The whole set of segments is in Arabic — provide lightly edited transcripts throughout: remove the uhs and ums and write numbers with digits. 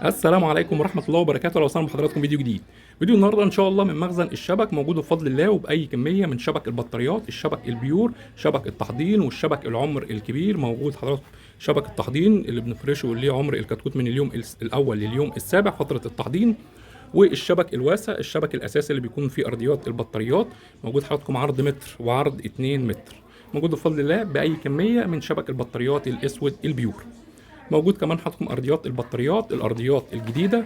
السلام عليكم ورحمة الله وبركاته، لو وصلنا بحضراتكم فيديو جديد. فيديو النهارده ان شاء الله من مخزن الشبك، موجود بفضل الله وبأي كمية من شبك البطاريات، الشبك البيور، شبك التحضين، والشبك العمر الكبير. موجود حضراتكم شبك التحضين اللي بنفرشه اللي عمر الكتكوت من اليوم الاول لليوم السابع فترة التحضين، والشبك الواسع الشبك الاساسي اللي بيكون فيه ارضيات البطاريات. موجود حضراتكم عرض متر وعرض 2 متر، موجود بفضل الله بأي كمية من شبك البطاريات الاسود البيور. موجود كمان حضراتكم ارضيات البطاريات، الارضيات الجديده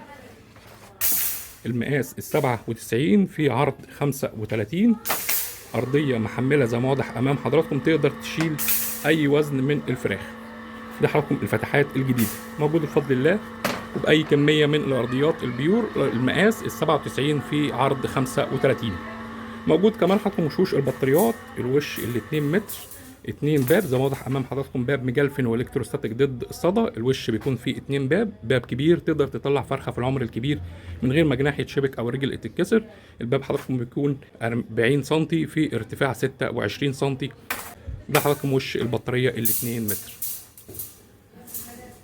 المقاس ال97 في عرض 35، ارضيه محمله زي ما واضح امام حضراتكم، تقدر تشيل اي وزن من الفراخ. ده حضراتكم الفتحات الجديده، موجود بفضل الله وباي كميه من الارضيات البيور، المقاس ال97 في عرض 35. موجود كمان حضراتكم وشوش البطاريات، الوش ال 2 متر، 2 باب زي ما واضح امام حضراتكم، باب مجلفن والكتروستاتيك ضد الصدى. الوش بيكون فيه 2 باب، باب كبير تقدر تطلع فرخه في العمر الكبير من غير ما جناح يتشبك او رجل تتكسر. الباب حضراتكم بيكون 40 سم في ارتفاع 26 سم. ده حضراتكم وش البطاريه ال 2 متر،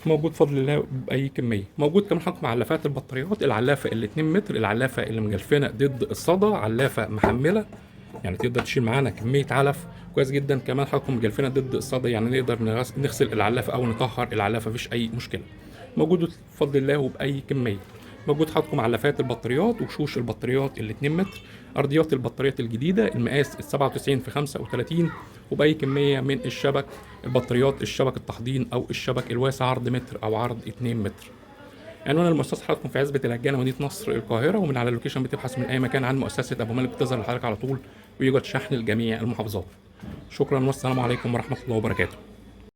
موجود بفضل الله باي كميه. موجود كمان حضراتكم علافات البطاريات، العلافه ال 2 متر، العلافه اللي مجلفنه ضد الصدى، علافه محمله يعني تقدر تشيل معانا كميه علف كويس جدا. كمان حضراتكم مجلفينها ضد الصدى، يعني نقدر نغسل العلافه او نطهر العلافه مفيش اي مشكله. موجود بفضل الله وباي كميه. موجود حضراتكم علافات البطاريات وشوش البطاريات ال 2 متر، ارضيات البطاريات الجديده المقاس ال 97 في 35، وباي كميه من الشبك البطاريات، الشبك التحضين او الشبك الواسع، عرض متر او عرض 2 متر. عنوان المؤسسه حضراتكم في عزبه الهجانه مدينه نصر القاهره، ومن على اللوكيشن بتبحث من اي مكان عن مؤسسه ابو مالك بتظهر لحضرتك على طول، ويوجد شحن لجميع المحافظات. شكرا والسلام عليكم ورحمه الله وبركاته.